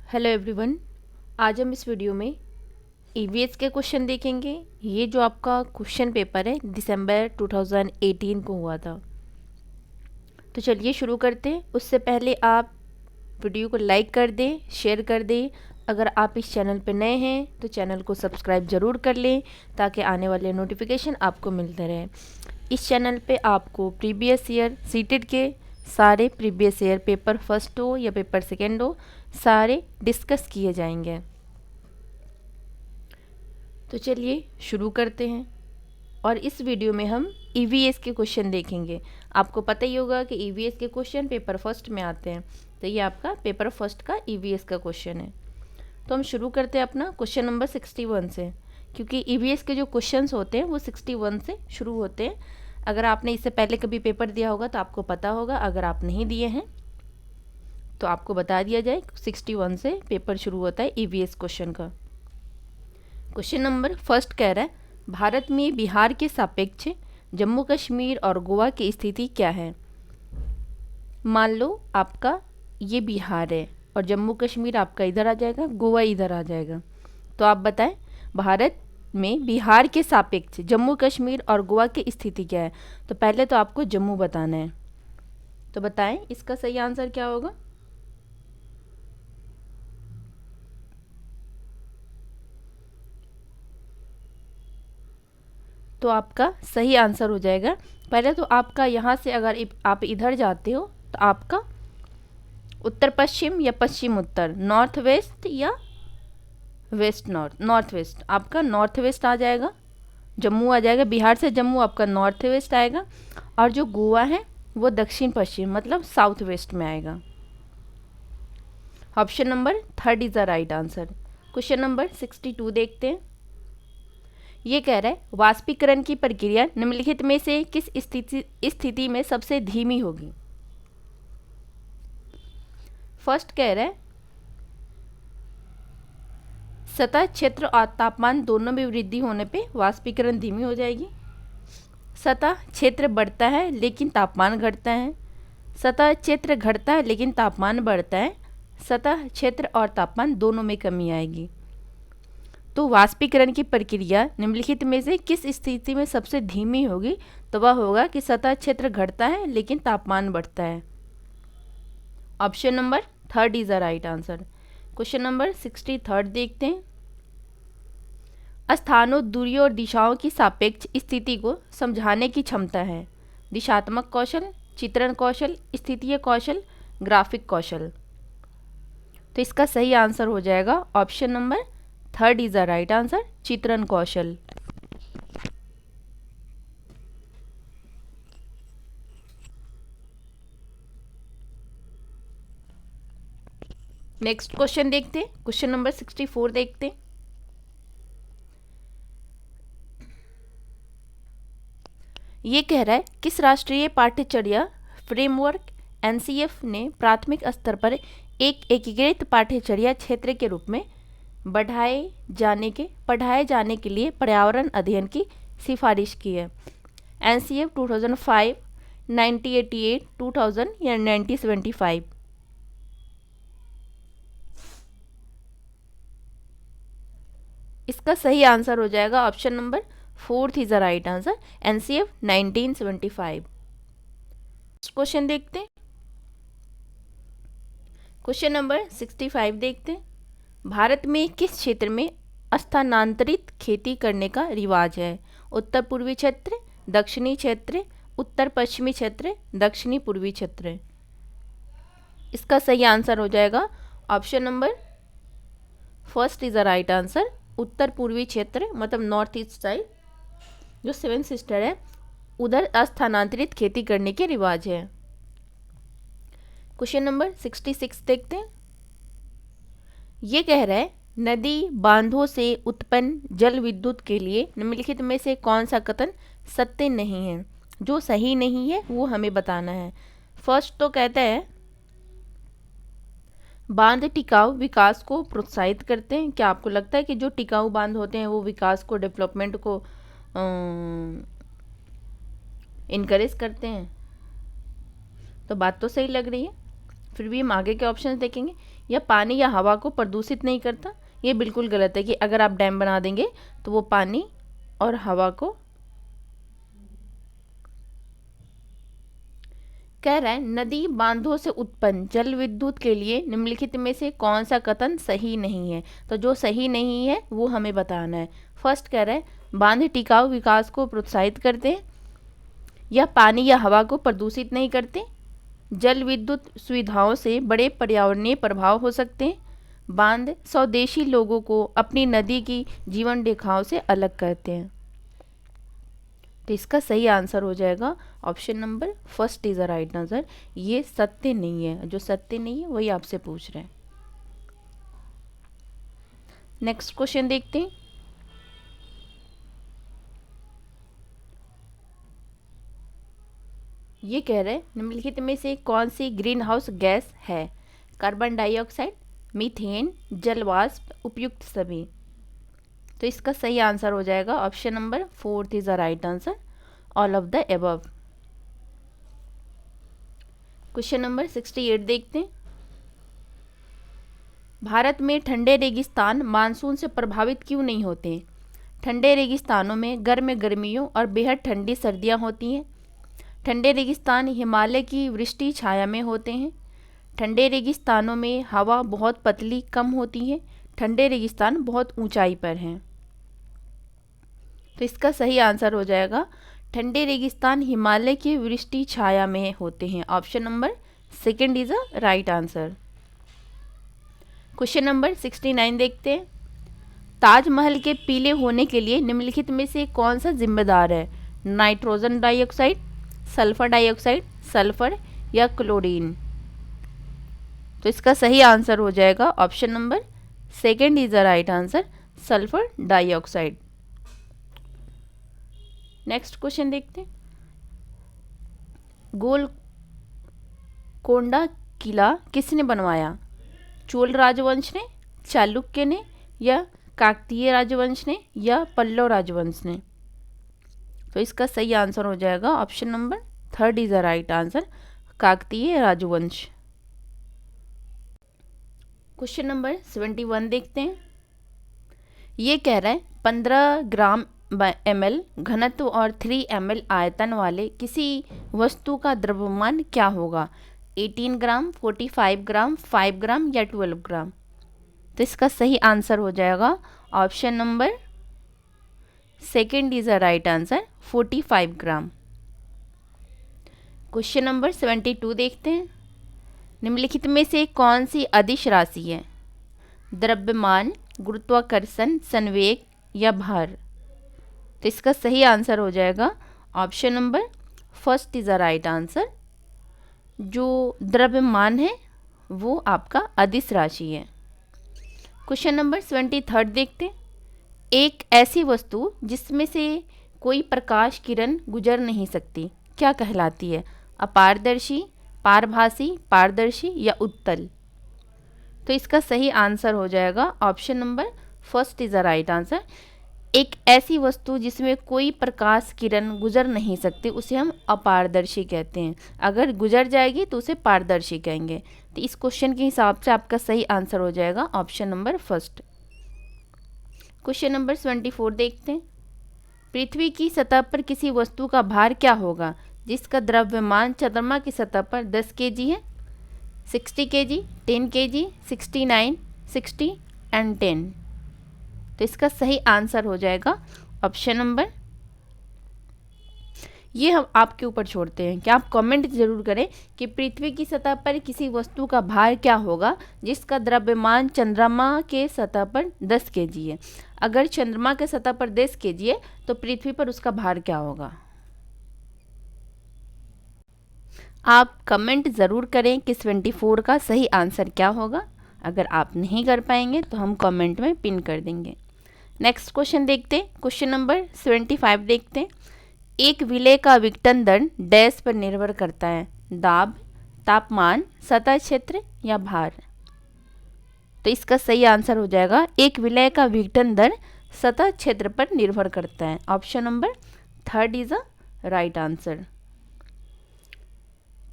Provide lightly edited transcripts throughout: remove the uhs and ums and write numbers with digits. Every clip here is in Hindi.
Hello everyone. आज हम इस वीडियो में ईवीएस के क्वेश्चन देखेंगे। ये जो आपका क्वेश्चन पेपर है दिसंबर 2018 को हुआ था। तो चलिए शुरू करते हैं। उससे पहले आप वीडियो को लाइक कर दें, शेयर कर दें। अगर आप इस चैनल पर नए हैं तो चैनल को सब्सक्राइब ज़रूर कर लें ताकि आने वाले नोटिफिकेशन आपको मिलते रहें। इस चैनल पे आपको प्रीवियस ईयर सीटेट के सारे प्रीवियस ईयर पेपर फर्स्ट हो या पेपर सेकेंड हो, सारे डिस्कस किए जाएंगे। तो चलिए शुरू करते हैं। और इस वीडियो में हम ईवीएस के क्वेश्चन देखेंगे। आपको पता ही होगा कि ईवीएस के क्वेश्चन पेपर फर्स्ट में आते हैं, तो ये आपका पेपर फर्स्ट का ईवीएस का क्वेश्चन है। तो हम शुरू करते हैं अपना क्वेश्चन नंबर 61 से, क्योंकि ईवीएस के जो क्वेश्चंस होते हैं वो 61 से शुरू होते हैं। अगर आपने इससे पहले कभी पेपर दिया होगा तो आपको पता होगा, अगर आप नहीं दिए हैं तो आपको बता दिया जाए 61 से पेपर शुरू होता है ईवीएस क्वेश्चन का। क्वेश्चन नंबर फर्स्ट कह रहा है, भारत में बिहार के सापेक्ष जम्मू कश्मीर और गोवा की स्थिति क्या है। मान लो आपका ये बिहार है और जम्मू कश्मीर आपका इधर आ जाएगा, गोवा इधर आ जाएगा। तो आप बताएं भारत में बिहार के सापेक्ष जम्मू कश्मीर और गोवा की स्थिति क्या है। तो पहले तो आपको जम्मू बताना है, तो बताएं इसका सही आंसर क्या होगा। तो आपका सही आंसर हो जाएगा, पहले तो आपका यहाँ से अगर आप इधर जाते हो तो आपका उत्तर पश्चिम या पश्चिम उत्तर, नॉर्थ वेस्ट या वेस्ट नॉर्थ, नॉर्थ वेस्ट, आपका नॉर्थ वेस्ट आ जाएगा, जम्मू आ जाएगा। बिहार से जम्मू आपका नॉर्थ वेस्ट आएगा, और जो गोवा है वो दक्षिण पश्चिम मतलब साउथ वेस्ट में आएगा। Option number third is the right answer. Question number 62 देखते हैं। ये कह रहा है, वाष्पीकरण की प्रक्रिया निम्नलिखित में से किस स्थिति में सबसे धीमी होगी। फर्स्ट कह रहा है, सतह क्षेत्र और तापमान दोनों में वृद्धि होने पे वाष्पीकरण धीमी हो जाएगी। सतह क्षेत्र बढ़ता है लेकिन तापमान घटता है। सतह क्षेत्र घटता है लेकिन तापमान बढ़ता है। सतह क्षेत्र और तापमान दोनों में कमी आएगी। तो वाष्पीकरण की प्रक्रिया निम्नलिखित में से किस स्थिति में सबसे धीमी होगी। तो वह होगा कि सतह क्षेत्र घटता है लेकिन तापमान बढ़ता है। Option number third is the right answer. Question number 63 देखते हैं। स्थानों, दूरियों और दिशाओं की सापेक्ष स्थिति को समझाने की क्षमता है। दिशात्मक कौशल, चित्रण कौशल, स्थितीय कौशल, ग्राफिक कौशल। तो इसका सही आंसर हो जाएगा option number third is the right answer, चित्रण कौशल। नेक्स्ट क्वेश्चन देखते हैं। क्वेश्चन नंबर 64 देखते हैं। ये कह रहा है, किस राष्ट्रीय पाठ्यचर्या फ्रेमवर्क एनसीएफ ने प्राथमिक स्तर पर एक एकीकृत पाठ्यचर्या क्षेत्र के रूप में पढ़ाए जाने के लिए पर्यावरण अध्ययन की सिफारिश की है। एनसीएफ 2005, 1988, 2000 या 1975। इसका सही आंसर हो जाएगा option number fourth is the right answer, NCF 1975। Question देखते हैं। क्वेश्चन नंबर 65 देखते हैं। भारत में किस क्षेत्र में स्थानांतरित खेती करने का रिवाज है। उत्तर पूर्वी क्षेत्र, दक्षिणी क्षेत्र, उत्तर पश्चिमी क्षेत्र, दक्षिणी पूर्वी क्षेत्र। इसका सही आंसर हो जाएगा option number first is the right answer, उत्तर पूर्वी क्षेत्र मतलब नॉर्थ ईस्ट साइड, जो सेवन सिस्टर है उधर स्थानांतरित खेती करने के रिवाज है। क्वेश्चन नंबर 66 देखते हैं। ये कह रहा है, नदी बांधों से उत्पन्न जल विद्युत के लिए निम्नलिखित में से कौन सा कथन सत्य नहीं है। जो सही नहीं है वो हमें बताना है। फर्स्ट तो कहता है, बांध टिकाऊ विकास को प्रोत्साहित करते हैं। क्या आपको लगता है कि जो टिकाऊ बांध होते हैं वो विकास को, डेवलपमेंट को इनकरेज करते हैं। तो बात तो सही लग रही है। फिर भी हम आगे के ऑप्शन देखेंगे। यह पानी या हवा को प्रदूषित नहीं करता। ये बिल्कुल गलत है कि अगर आप डैम बना देंगे तो वो पानी और हवा को। कह रहा है नदी बांधों से उत्पन्न जल विद्युत के लिए निम्नलिखित में से कौन सा कथन सही नहीं है। तो जो सही नहीं है वो हमें बताना है। फर्स्ट कह रहा है बांध टिकाऊ विकास को प्रोत्साहित करते हैं, या पानी या हवा को प्रदूषित नहीं करते, जल विद्युत सुविधाओं से बड़े पर्यावरणीय प्रभाव हो सकते हैं, बांध स्वदेशी लोगों को अपनी नदी की जीवन रेखाओं से अलग करते हैं। तो इसका सही आंसर हो जाएगा option number first is the right answer. ये सत्य नहीं है, जो सत्य नहीं है वही आपसे पूछ रहे हैं। नेक्स्ट क्वेश्चन देखते हैं। ये कह रहे हैं निम्नलिखित में से कौन सी ग्रीन हाउस गैस है। कार्बन डाइऑक्साइड, मीथेन, जलवाष्प, उपयुक्त सभी। तो इसका सही आंसर हो जाएगा option number fourth is the right answer, all of the above. Question number 68 देखते हैं। भारत में ठंडे रेगिस्तान मानसून से प्रभावित क्यों नहीं होते हैं। ठंडे रेगिस्तानों में गर्म गर्मियों और बेहद ठंडी सर्दियां होती हैं। ठंडे रेगिस्तान हिमालय की वृष्टि छाया में होते हैं। ठंडे रेगिस्तानों में हवा बहुत पतली कम होती है। ठंडे रेगिस्तान बहुत ऊंचाई पर हैं। तो इसका सही आंसर हो जाएगा ठंडे रेगिस्तान हिमालय की वृष्टि छाया में होते हैं। Option number second is a right answer. Question number 69 देखते हैं। ताजमहल के पीले होने के लिए निम्नलिखित में से कौन सा जिम्मेदार है। Nitrogen dioxide, sulphur dioxide, sulphur या क्लोरीन। तो इसका सही आंसर हो जाएगा option number second is the right answer, sulphur dioxide. Next question देखते हैं। गोलकोंडा किला किसने बनवाया। चोल राजवंश ने, चालुक्य ने, या काकतीय राजवंश ने, या पल्लव राजवंश ने। तो इसका सही आंसर हो जाएगा option number third is the right answer, Kakatiya राजवंश। क्वेश्चन नंबर 71 देखते हैं। ये कह रहा है 15 ग्राम ml घनत्व और 3 ml आयतन वाले किसी वस्तु का द्रव्यमान क्या होगा। 18 ग्राम, 45 ग्राम, 5 ग्राम या 12 ग्राम। तो इसका सही आंसर हो जाएगा option number second is a right answer, 45 gram. Question number 72 देखते हैं। निम्नलिखित में से कौन सी अदिश राशि है। द्रव्यमान, गुरुत्वाकर्षण, संवेग या भार। तो इसका सही आंसर हो जाएगा option number first is the right answer. जो द्रव्यमान है वो आपका अदिश राशि है। क्वेश्चन नंबर 73 देखते हैं। एक ऐसी वस्तु जिसमें से कोई प्रकाश किरण गुजर नहीं सकती क्या कहलाती है। अपारदर्शी, पारभासी, पारदर्शी या उत्तल। तो इसका सही आंसर हो जाएगा option number first is the right answer. एक ऐसी वस्तु जिसमें कोई प्रकाश किरण गुजर नहीं सकती उसे हम अपारदर्शी कहते हैं। अगर गुजर जाएगी तो उसे पारदर्शी कहेंगे। तो इस क्वेश्चन के हिसाब से आपका सही आंसर हो जाएगा option number first. Question number 74 देखते हैं। पृथ्वी की सतह पर किसी वस्तु का भार क्या होगा जिसका द्रव्यमान चंद्रमा की सतह पर 10 kg है। 60 kg, 10 kg, 69, 60 एंड 10। तो इसका सही आंसर हो जाएगा ऑप्शन नंबर, ये हम आपके ऊपर छोड़ते हैं कि आप कमेंट जरूर करें कि पृथ्वी की सतह पर किसी वस्तु का भार क्या होगा जिसका द्रव्यमान चंद्रमा के सतह पर 10 kg है। अगर चंद्रमा के सतह पर 10 kg है तो पृथ्वी पर उसका भार क्या होगा। आप कमेंट ज़रूर करें कि 74 का सही आंसर क्या होगा। अगर आप नहीं कर पाएंगे तो हम कमेंट में पिन कर देंगे। नेक्स्ट क्वेश्चन देखते हैं। क्वेश्चन नंबर 75 देखते हैं। एक विलय का विघटन दर डैश पर निर्भर करता है। दाब, तापमान, सतह क्षेत्र या भार। तो इसका सही आंसर हो जाएगा एक विलय का विघटन दर सतह क्षेत्र पर निर्भर करता है। Option number third is a right answer.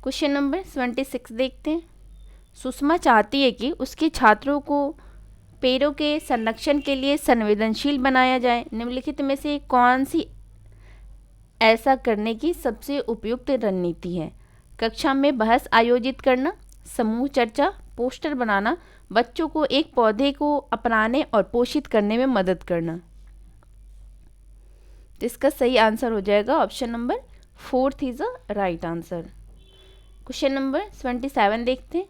Question number 76 देखते हैं। सुषमा चाहती है कि उसके छात्रों को पेड़ों के संरक्षण के लिए संवेदनशील बनाया जाए। निम्नलिखित में से कौन सी ऐसा करने की सबसे उपयुक्त रणनीति है? कक्षा में बहस आयोजित करना, समूह चर्चा, पोस्टर बनाना, बच्चों को एक पौधे को अपनाने और पोषित करने में मदद करना। तो इसका सही आंसर हो जाएगा option number 4 is a right answer. Question number 27 देखते हैं।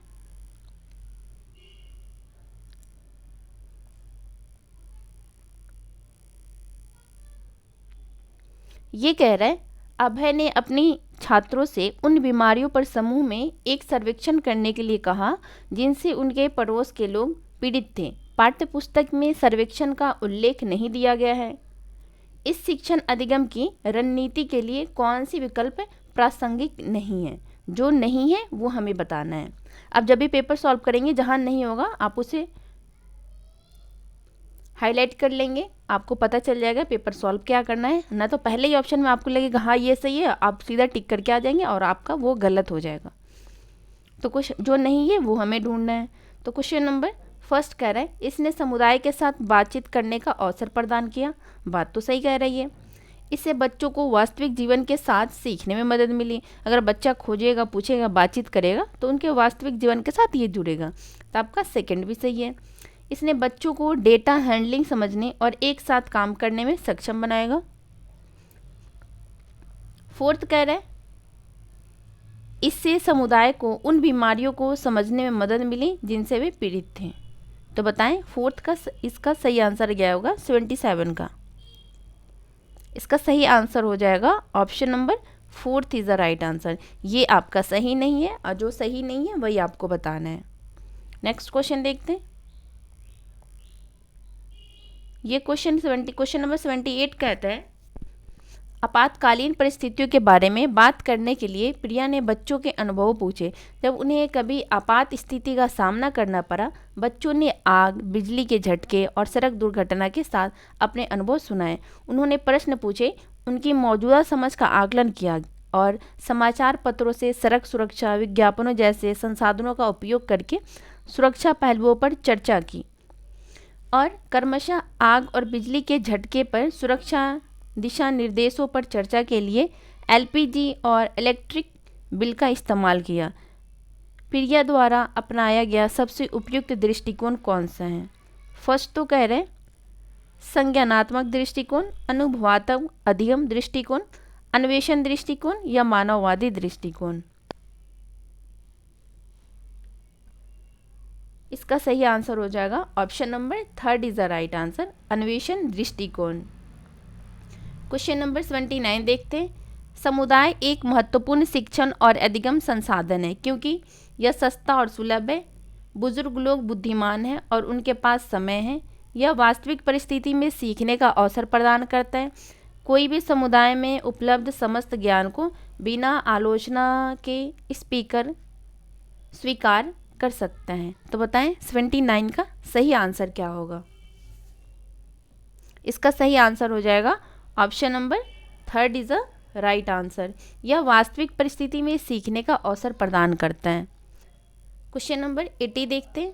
ये कह रहा है, अभय ने अपनी छात्रों से उन बीमारियों पर समूह में एक सर्वेक्षण करने के लिए कहा जिनसे उनके पड़ोस के लोग पीड़ित थे। पाठ्य पुस्तक में सर्वेक्षण का उल्लेख नहीं दिया गया है। इस शिक्षण अधिगम की रणनीति के लिए कौन सी विकल्प प्रासंगिक नहीं है? जो नहीं है वो हमें बताना है। अब जब भी पेपर सॉल्व करेंगे, जहाँ नहीं होगा आप उसे हाईलाइट कर लेंगे, आपको पता चल जाएगा पेपर सॉल्व क्या करना है। ना तो पहले ही ऑप्शन में आपको लगेगा हाँ ये सही है, आप सीधा टिक करके आ जाएंगे और आपका वो गलत हो जाएगा। तो कुछ जो नहीं है वो हमें ढूंढना है। तो क्वेश्चन नंबर फर्स्ट कह रहा है, इसने समुदाय के साथ बातचीत करने का अवसर प्रदान किया। बात तो सही कह रही है। इससे बच्चों को वास्तविक जीवन के साथ सीखने में मदद मिली। अगर बच्चा खोजेगा, पूछेगा, बातचीत करेगा तो उनके वास्तविक जीवन के साथ ये जुड़ेगा। तो आपका सेकंड भी सही है। इसने बच्चों को डेटा हैंडलिंग समझने और एक साथ काम करने में सक्षम बनाएगा। फोर्थ कह रहा है, इससे समुदाय को उन बीमारियों को समझने में मदद मिली जिनसे वे पीड़ित थे। तो बताएं फोर्थ का इसका सही आंसर क्या होगा? 27 का इसका सही आंसर हो जाएगा option number 4 is the right answer. ये आपका सही नहीं है और जो सही नहीं है वही आपको बताना है। नेक्स्ट क्वेश्चन देखते हैं। ये क्वेश्चन नंबर 78 कहता है, आपातकालीन परिस्थितियों के बारे में बात करने के लिए प्रिया ने बच्चों के अनुभव पूछे। जब उन्हें कभी आपात स्थिति का सामना करना पड़ा, बच्चों ने आग, बिजली के झटके और सड़क दुर्घटना के साथ अपने अनुभव सुनाए। उन्होंने प्रश्न पूछे, उनकी मौजूदा समझ का आकलन किया और समाचार पत्रों से सड़क सुरक्षा विज्ञापनों जैसे संसाधनों का उपयोग करके सुरक्षा पहलुओं पर चर्चा की और क्रमशः आग और बिजली के झटके पर सुरक्षा दिशा निर्देशों पर चर्चा के लिए एलपीजी और इलेक्ट्रिक बिल का इस्तेमाल किया। प्रिया द्वारा अपनाया गया सबसे उपयुक्त दृष्टिकोण कौन सा है? फर्स्ट तो कह रहे हैं संज्ञानात्मक दृष्टिकोण, अनुभवात्मक अधिगम दृष्टिकोण, अन्वेषण दृष्टिकोण या मानववादी दृष्टिकोण। इसका सही आंसर हो जाएगा option number 3 is the right answer, अन्वेषण दृष्टिकोण। क्वेश्चन नंबर 29 देखते हैं। समुदाय एक महत्वपूर्ण शिक्षण और अधिगम संसाधन है क्योंकि यह सस्ता और सुलभ है। बुजुर्ग लोग बुद्धिमान हैं और उनके पास समय है। यह वास्तविक परिस्थिति में सीखने का अवसर प्रदान करता है। कोई भी समुदाय में उपलब्ध समस्त ज्ञान को बिना आलोचना के स्वीकार कर सकता है। तो बताएं 29 का सही आंसर क्या होगा? इसका सही आंसर हो जाएगा option number 3 is a right answer. यह वास्तविक परिस्थिति में सीखने का अवसर प्रदान करता है। क्वेश्चन नंबर 80 देखते हैं।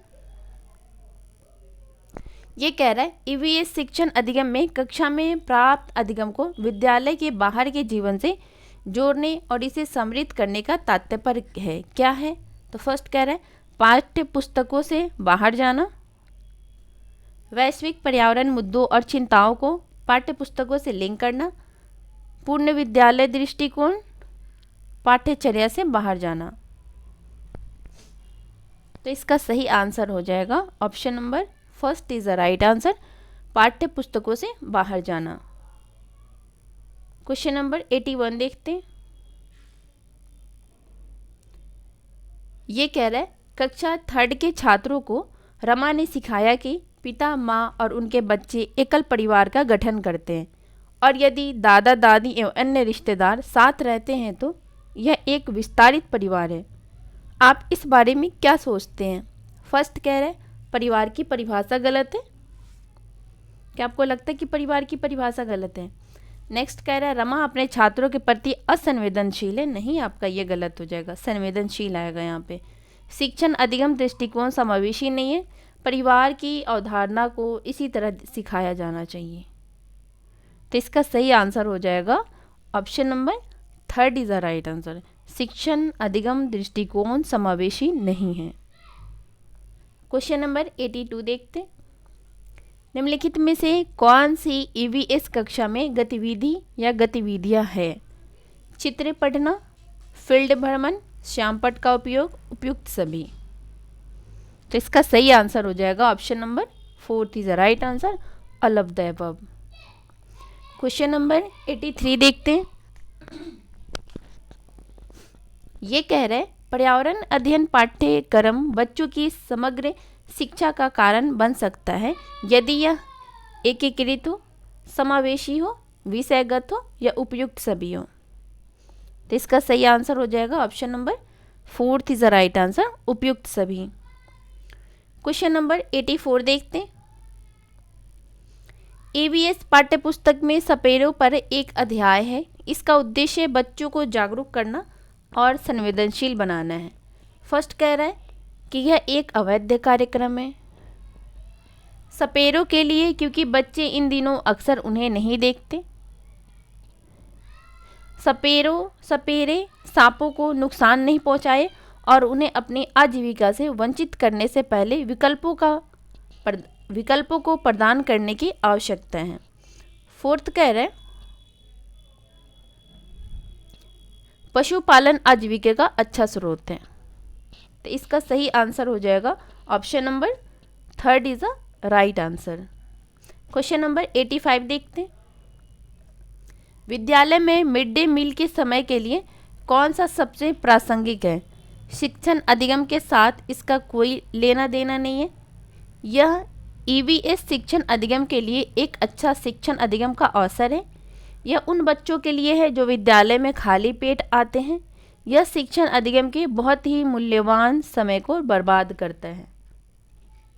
ये कह रहा है, ईवीएस शिक्षण अधिगम में कक्षा में प्राप्त अधिगम को विद्यालय के बाहर के जीवन से जोड़ने और इसे समृद्ध करने का तात्पर्य है। क्या है? तो फर्स्ट कह रहा है पाठ्य पुस्तकों से बाहर जाना, वैश्विक पर्यावरण मुद्दों और चिंताओं को पाठ्य पुस्तकों से लिंक करना, पूर्ण विद्यालय दृष्टिकोण, पाठ्यचर्या से बाहर जाना। तो इसका सही आंसर हो जाएगा option number 1 is the right answer, पाठ्य पुस्तकों से बाहर जाना। क्वेश्चन नंबर 81 देखते हैं। ये कह रहा है कक्षा 3 के छात्रों को रमा ने सिखाया कि पिता, माँ और उनके बच्चे एकल परिवार का गठन करते हैं और यदि दादा दादी एवं अन्य रिश्तेदार साथ रहते हैं तो यह एक विस्तारित परिवार है। आप इस बारे में क्या सोचते हैं? फर्स्ट कह रहे हैं परिवार की परिभाषा गलत है। क्या आपको लगता है कि परिवार की परिभाषा गलत है? नेक्स्ट कह रहा है रमा अपने छात्रों के प्रति असंवेदनशील है। नहीं, आपका ये गलत हो जाएगा, संवेदनशील आएगा यहाँ पे। शिक्षण अधिगम दृष्टिकोण समावेशी नहीं है। परिवार की अवधारणा को इसी तरह सिखाया जाना चाहिए। तो इसका सही आंसर हो जाएगा option number 3 is the right answer. शिक्षण अधिगम दृष्टिकोण समावेशी नहीं है। क्वेश्चन नंबर 82 देखते। निम्नलिखित में से कौन सी ईवीएस कक्षा में गतिविधि या गतिविधियां है? चित्र पढ़ना, फील्ड भ्रमण, श्यामपट्ट का उपयोग, उपयुक्त सभी। तो इसका सही आंसर हो जाएगा option number 4 is the right answer, all of the above. Question number 83 देखते हैं। ये कह रहे पर्यावरण अध्ययन पाठ्यक्रम बच्चों की समग्र शिक्षा का कारण बन सकता है यदि यह एकीकृत हो, समावेशी हो, विषयगत हो या उपयुक्त सभी हो। तो इसका सही आंसर हो जाएगा option number 4 is the right answer, उपयुक्त सभी। क्वेश्चन नंबर 84 देखते हैं। ईवीएस पाठ्यपुस्तक में सपेरों पर एक अध्याय है। इसका उद्देश्य बच्चों को जागरूक करना और संवेदनशील बनाना है। फर्स्ट कह रहा है कि यह एक अवैध कार्यक्रम है। सपेरों के लिए क्योंकि बच्चे इन दिनों अक्सर उन्हें नहीं देखते। सपेरे सांपों को नुकसान नहीं पहुंचाए और उन्हें अपनी आजीविका से वंचित करने से पहले विकल्पों को प्रदान करने की आवश्यकता है। फोर्थ कह रहे पशुपालन आजीविका का अच्छा स्रोत है। तो इसका सही आंसर हो जाएगा option number 3 is the right answer. Question number 85 देखते हैं। विद्यालय में मिड डे मील के समय के लिए कौन सा सबसे प्रासंगिक है? शिक्षण अधिगम के साथ इसका कोई लेना देना नहीं है। यह ईवीएस शिक्षण अधिगम के लिए एक अच्छा शिक्षण अधिगम का अवसर है। यह उन बच्चों के लिए है जो विद्यालय में खाली पेट आते हैं। यह शिक्षण अधिगम के बहुत ही मूल्यवान समय को बर्बाद करता है।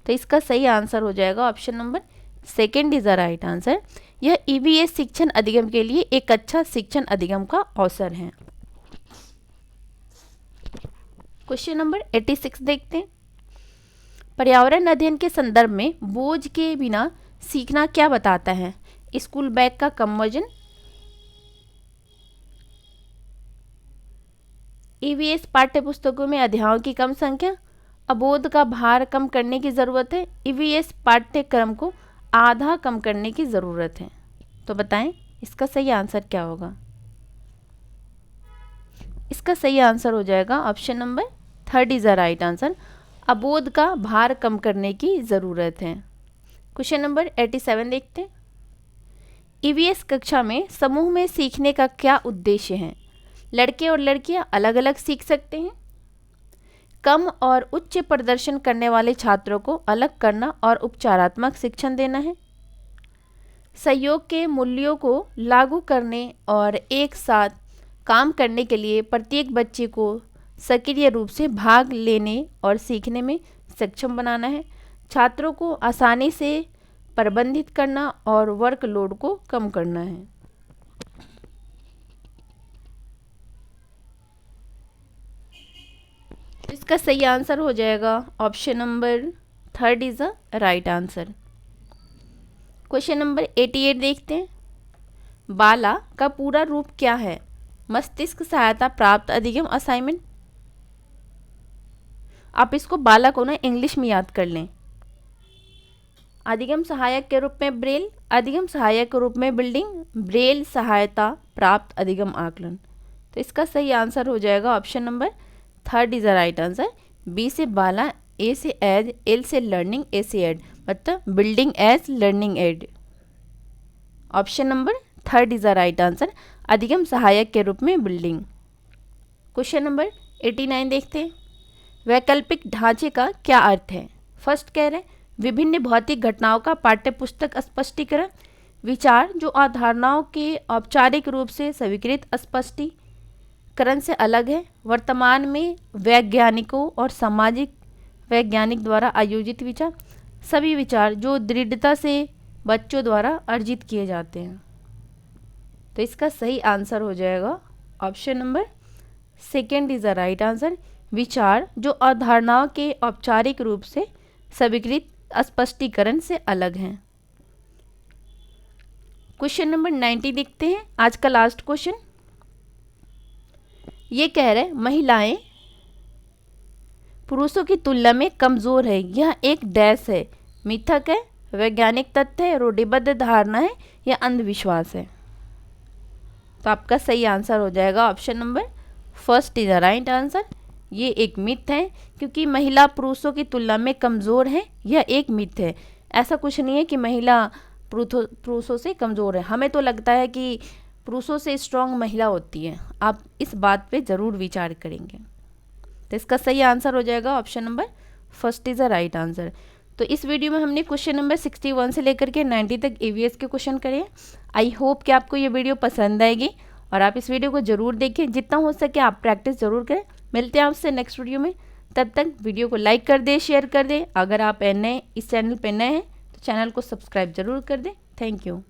तो इसका सही आंसर हो जाएगा option number 2 is the right answer. यह ईवीएस शिक्षण अधिगम के लिए एक अच्छा शिक्षण अधिगम का अवसर है। क्वेश्चन नंबर 86 देखते हैं। पर्यावरण अध्ययन के संदर्भ में बोझ के बिना सीखना क्या बताता है? स्कूल बैग का कम वजन, ईवीएस पाठ्यपुस्तकों में अध्यायों की कम संख्या, अबोध का भार कम करने की ज़रूरत है, ईवीएस पाठ्यक्रम को आधा कम करने की ज़रूरत है। तो बताएं इसका सही आंसर क्या होगा? इसका सही आंसर हो जाएगा option number 3 is the right answer. अबोध का भार कम करने की ज़रूरत है। क्वेश्चन नंबर 87 देखते हैं। ईवीएस कक्षा में समूह में सीखने का क्या उद्देश्य है? लड़के और लड़कियां अलग अलग सीख सकते हैं। कम और उच्च प्रदर्शन करने वाले छात्रों को अलग करना और उपचारात्मक शिक्षण देना है। सहयोग के मूल्यों को लागू करने और एक साथ काम करने के लिए प्रत्येक बच्चे को सक्रिय रूप से भाग लेने और सीखने में सक्षम बनाना है। छात्रों को आसानी से प्रबंधित करना और वर्कलोड को कम करना है। इसका सही आंसर हो जाएगा option number 3 is the right answer. Question number 88 देखते हैं। बाला का पूरा रूप क्या है? मस्तिष्क सहायता प्राप्त अधिगम असाइनमेंट। आप इसको बाला को ना इंग्लिश में याद कर लें। अधिगम सहायक के रूप में ब्रेल, अधिगम सहायक के रूप में बिल्डिंग, ब्रेल सहायता प्राप्त अधिगम आकलन। तो इसका सही आंसर हो जाएगा option number 3 is the right answer. B से बाला, ए से एज, एल से लर्निंग, ए से एड, मतलब building as learning aid. Option number 3 is the right answer, अधिगम सहायक के रूप में बिल्डिंग। क्वेश्चन नंबर 89 देखते हैं। वैकल्पिक ढांचे का क्या अर्थ है? फर्स्ट कह रहे हैं विभिन्न भौतिक घटनाओं का पाठ्यपुस्तक स्पष्टीकरण, विचार जो अवधारणाओं के औपचारिक रूप से स्वीकृत स्पष्टीकरण से अलग है, वर्तमान में वैज्ञानिकों और सामाजिक वैज्ञानिक द्वारा आयोजित विचार, सभी विचार जो दृढ़ता से बच्चों द्वारा अर्जित किए जाते हैं। तो इसका सही आंसर हो जाएगा option number 2 is the right answer. विचार जो अवधारणाओं के औपचारिक रूप से स्वीकृत स्पष्टीकरण से अलग हैं। क्वेश्चन नंबर 90 देखते हैं, आज का लास्ट क्वेश्चन। ये कह रहे महिलाएं पुरुषों की तुलना में कमजोर है, यह एक डैश है, मिथक है, वैज्ञानिक तथ्य है, रूढ़िबद्ध धारणा है या अंधविश्वास है। तो आपका सही आंसर हो जाएगा option number first is the right answer. ये एक मिथ है, क्योंकि महिला पुरुषों की तुलना में कमज़ोर है, यह एक मिथ है। ऐसा कुछ नहीं है कि महिला पुरुषों से कमज़ोर है। हमें तो लगता है कि पुरुषों से स्ट्रांग महिला होती है। आप इस बात पे ज़रूर विचार करेंगे। तो इसका सही आंसर हो जाएगा option number first is the right answer. तो इस वीडियो में हमने क्वेश्चन नंबर 61 से लेकर के 90 तक EVS के क्वेश्चन करे। आई होप कि आपको ये वीडियो पसंद आएगी और आप इस वीडियो को ज़रूर देखें, जितना हो सके आप प्रैक्टिस ज़रूर करें। मिलते हैं आपसे नेक्स्ट वीडियो में, तब तक वीडियो को लाइक कर दें, शेयर कर दें। अगर आप नए इस चैनल पर नए हैं तो चैनल को सब्सक्राइब ज़रूर कर दें। Thank you.